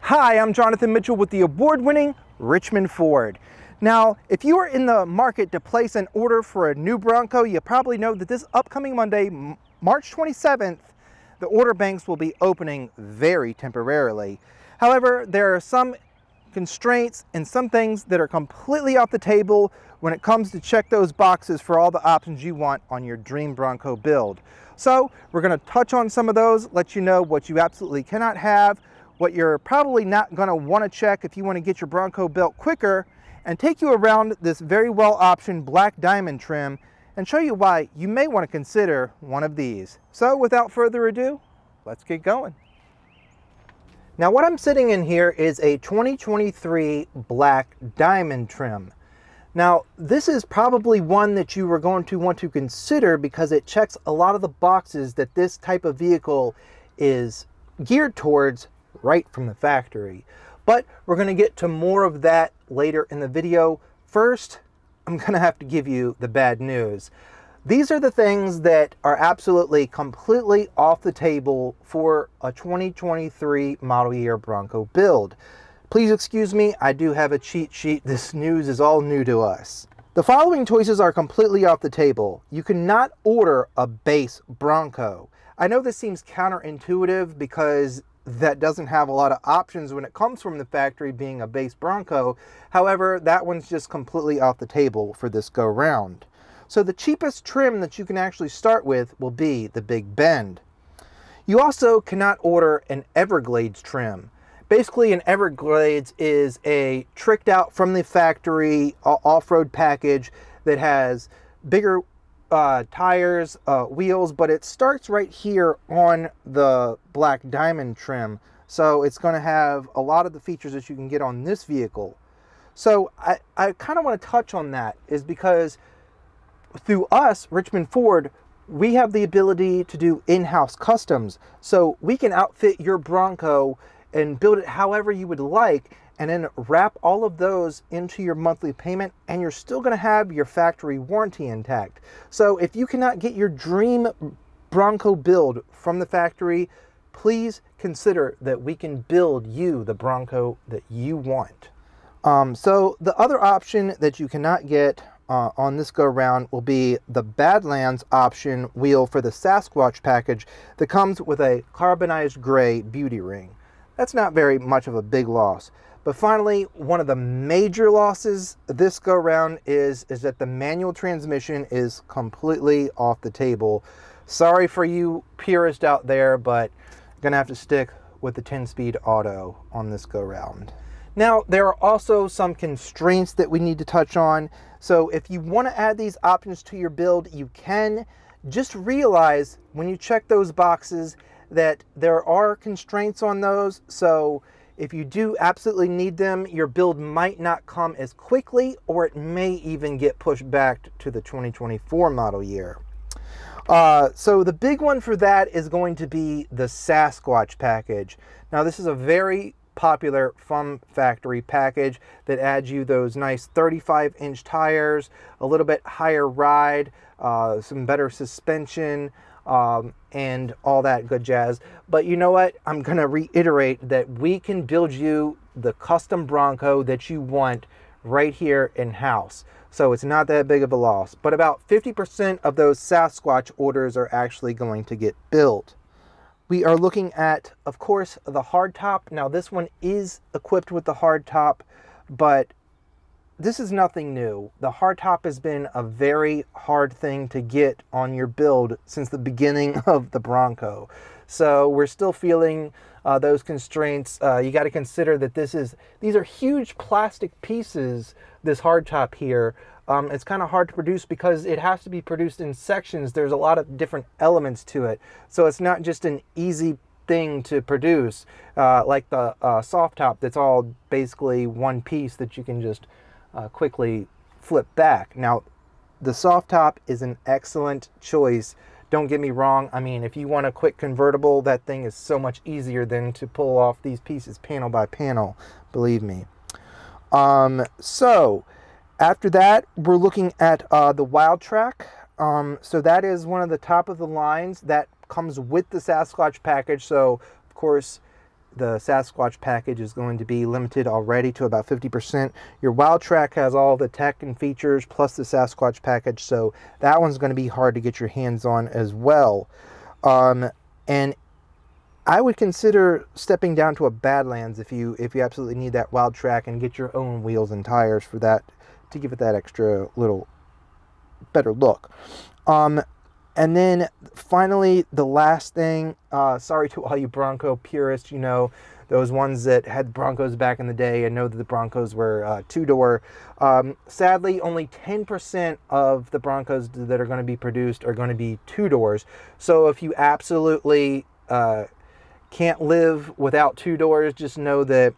Hi, I'm Jonathan Mitchell with the award-winning Richmond Ford. Now, if you are in the market to place an order for a new Bronco, you probably know that this upcoming Monday, March 27th, the order banks will be opening very temporarily. However, there are some constraints and some things that are completely off the table when it comes to check those boxes for all the options you want on your dream Bronco build. So we're going to touch on some of those, let you know what you absolutely cannot have, what you're probably not going to want to check if you want to get your Bronco built quicker, and take you around this very well optioned black diamond trim and show you why you may want to consider one of these. So without further ado, let's get going. Now what I'm sitting in here is a 2023 black diamond trim. Now this is probably one that you are going to want to consider because it checks a lot of the boxes that this type of vehicle is geared towards right from the factory. But we're going to get to more of that later in the video. First, I'm going to have to give you the bad news. These are the things that are absolutely completely off the table for a 2023 model year Bronco build. Please excuse me, I do have a cheat sheet. This news is all new to us. The following choices are completely off the table. You cannot order a base Bronco. I know this seems counterintuitive because that doesn't have a lot of options when it comes from the factory being a base Bronco. However, that one's just completely off the table for this go round. So the cheapest trim that you can actually start with will be the Big Bend. You also cannot order an Everglades trim. Basically, an Everglades is a tricked out from the factory off-road package that has bigger tires, wheels, but it starts right here on the black diamond trim. So it's going to have a lot of the features that you can get on this vehicle. So I kind of want to touch on that is because through us, Richmond Ford, we have the ability to do in-house customs. So we can outfit your Bronco and build it however you would like, and then wrap all of those into your monthly payment, and you're still going to have your factory warranty intact. So if you cannot get your dream Bronco build from the factory, please consider that we can build you the Bronco that you want. So the other option that you cannot get on this go round will be the Badlands option wheel for the Sasquatch package that comes with a carbonized gray beauty ring. That's not very much of a big loss. But finally, one of the major losses this go round is that the manual transmission is completely off the table. Sorry for you purists out there, but I'm gonna have to stick with the 10-speed auto on this go round. Now, there are also some constraints that we need to touch on. So if you want to add these options to your build, you can. Just realize when you check those boxes that there are constraints on those. So if you do absolutely need them, your build might not come as quickly, or it may even get pushed back to the 2024 model year. So the big one for that is going to be the Sasquatch package. Now this is a very popular from factory package that adds you those nice 35-inch tires, a little bit higher ride, some better suspension, and all that good jazz. But you know what? I'm going to reiterate that we can build you the custom Bronco that you want right here in-house. So it's not that big of a loss. But about 50% of those Sasquatch orders are actually going to get built. We are looking at, of course, the hardtop. Now this one is equipped with the hardtop, but this is nothing new. The hardtop has been a very hard thing to get on your build since the beginning of the Bronco. So we're still feeling those constraints. You got to consider that these are huge plastic pieces, this hardtop here. It's kind of hard to produce because it has to be produced in sections. There's a lot of different elements to it. So it's not just an easy thing to produce like the soft top that's all basically one piece that you can just quickly flip back. Now the soft top is an excellent choice, don't get me wrong. I mean, if you want a quick convertible, that thing is so much easier than to pull off these pieces panel by panel, believe me. So after that, we're looking at the Wild Track. So that is one of the top of the lines that comes with the Sasquatch package. So of course the Sasquatch package is going to be limited already to about 50%. Your Wild Track has all the tech and features plus the Sasquatch package, so that one's going to be hard to get your hands on as well. And I would consider stepping down to a Badlands if you absolutely need that Wild Track, and get your own wheels and tires for that to give it that extra little better look. And then finally, the last thing, sorry to all you Bronco purists, you know, those ones that had Broncos back in the day and know that the Broncos were two-door. Sadly, only 10% of the Broncos that are going to be produced are going to be two-doors. So if you absolutely can't live without two doors, just know that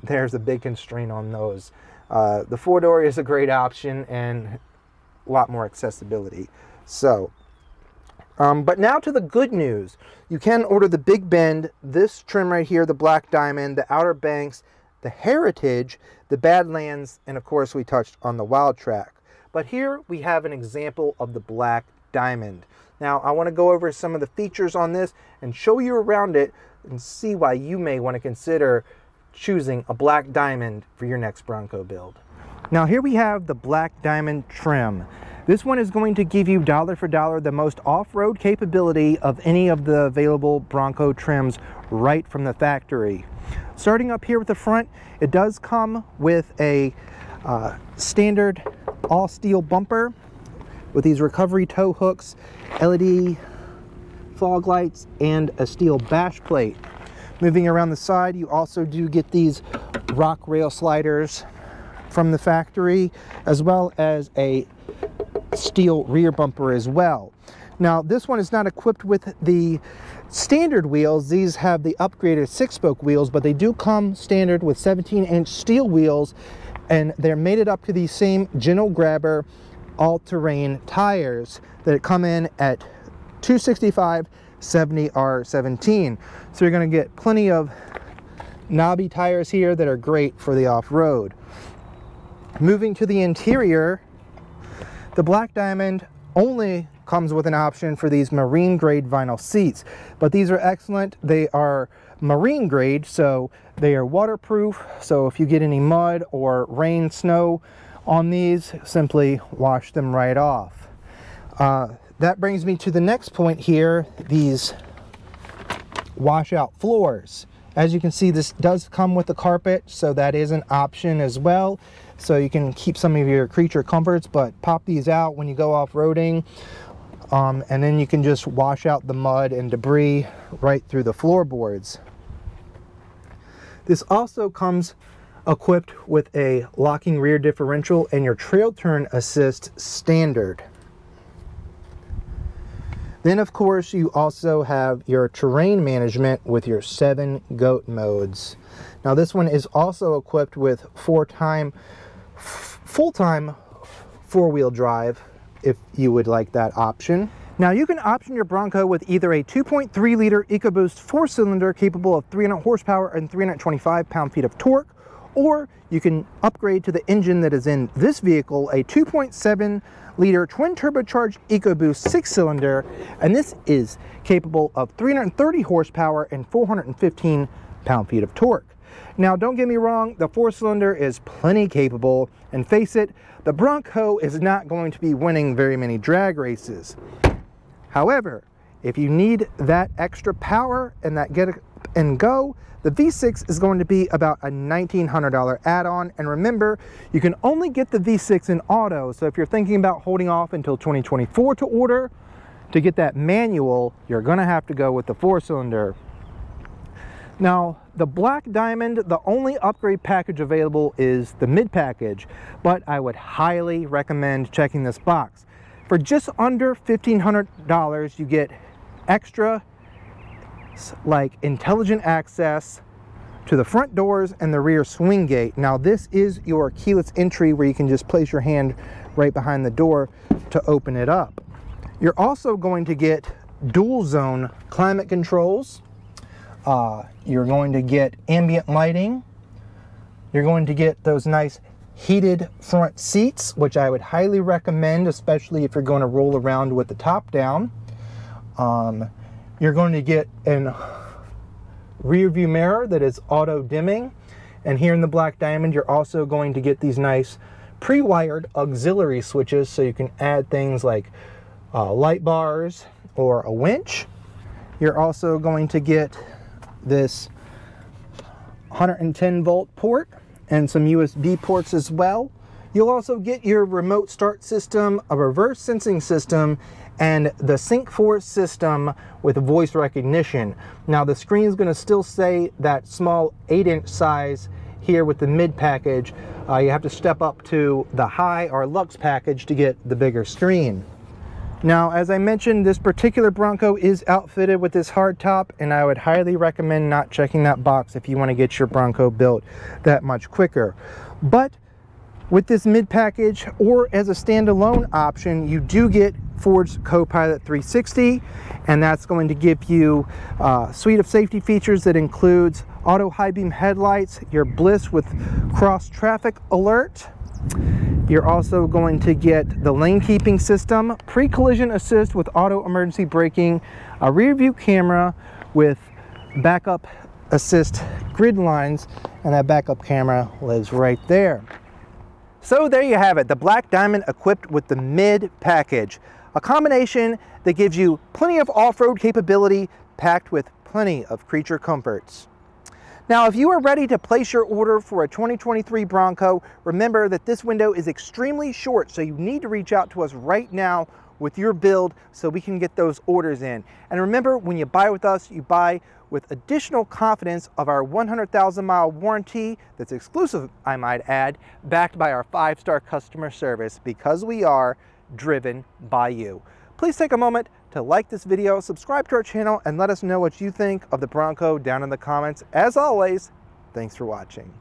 there's a big constraint on those. The four-door is a great option and a lot more accessibility. So, but now to the good news. You can order the Big Bend, this trim right here, the Black Diamond, the Outer Banks, the Heritage, the Badlands, and of course we touched on the Wild Track. But here we have an example of the Black Diamond. Now I want to go over some of the features on this and show you around it and see why you may want to consider choosing a Black Diamond for your next Bronco build. Now here we have the Black Diamond trim. This one is going to give you dollar for dollar the most off-road capability of any of the available Bronco trims right from the factory. Starting up here with the front, it does come with a standard all-steel bumper with these recovery tow hooks, LED fog lights, and a steel bash plate. Moving around the side, you also do get these rock rail sliders from the factory, as well as a steel rear bumper as well. Now this one is not equipped with the standard wheels. These have the upgraded 6-spoke wheels, but they do come standard with 17-inch steel wheels, and they're mated up to these same Gentle Grabber all-terrain tires that come in at 265 70R17. So you're going to get plenty of knobby tires here that are great for the off-road. Moving to the interior, the Black Diamond only comes with an option for these marine grade vinyl seats, but these are excellent. They are marine grade, so they are waterproof. So if you get any mud or rain, snow on these, simply wash them right off. That brings me to the next point here, these washout floors. As you can see, this does come with a carpet, so that is an option as well. So you can keep some of your creature comforts, but pop these out when you go off-roading. And then you can just wash out the mud and debris right through the floorboards. This also comes equipped with a locking rear differential and your trail turn assist standard. Then of course you also have your terrain management with your 7 goat modes. Now this one is also equipped with full-time 4-wheel drive if you would like that option. Now you can option your Bronco with either a 2.3 liter EcoBoost 4-cylinder capable of 300 horsepower and 325 pound-feet of torque, or you can upgrade to the engine that is in this vehicle, a 2.7 liter twin turbocharged EcoBoost 6-cylinder, and this is capable of 330 horsepower and 415 pound-feet of torque. Now don't get me wrong, the 4-cylinder is plenty capable, and face it, the Bronco is not going to be winning very many drag races. However, if you need that extra power and that get and go, the V6 is going to be about a $1,900 add-on. And remember, you can only get the V6 in auto, so if you're thinking about holding off until 2024 to order, to get that manual, you're gonna have to go with the 4-cylinder. Now, the Black Diamond, the only upgrade package available is the mid package, but I would highly recommend checking this box. For just under $1,500, you get extra like intelligent access to the front doors and the rear swing gate. Now this is your keyless entry where you can just place your hand right behind the door to open it up. You're also going to get dual zone climate controls. You're going to get ambient lighting. You're going to get those nice heated front seats, which I would highly recommend, especially if you're going to roll around with the top down. You're going to get an rear view mirror that is auto dimming. And here in the Black Diamond, you're also going to get these nice pre-wired auxiliary switches so you can add things like light bars or a winch. You're also going to get this 110 volt port and some USB ports as well. You'll also get your remote start system, a reverse sensing system, and the Sync 4 system with voice recognition. Now the screen is going to still say that small 8-inch size here with the mid package. You have to step up to the high or Lux package to get the bigger screen. Now, as I mentioned, this particular Bronco is outfitted with this hardtop, and I would highly recommend not checking that box if you want to get your Bronco built that much quicker. But with this mid package or as a standalone option, you do get Ford's Co-Pilot 360, and that's going to give you a suite of safety features that includes auto high beam headlights, your Bliss with cross traffic alert. You're also going to get the lane keeping system, pre-collision assist with auto emergency braking, a rear view camera with backup assist grid lines, and that backup camera lives right there. So there you have it, the Black Diamond equipped with the mid package, a combination that gives you plenty of off-road capability packed with plenty of creature comforts. Now, if you are ready to place your order for a 2023 Bronco, remember that this window is extremely short, so you need to reach out to us right now with your build so we can get those orders in. And remember, when you buy with us, you buy with additional confidence of our 100,000-mile warranty that's exclusive, I might add, backed by our 5-star customer service, because we are driven by you. Please take a moment to like this video, subscribe to our channel, and let us know what you think of the Bronco down in the comments. As always, thanks for watching.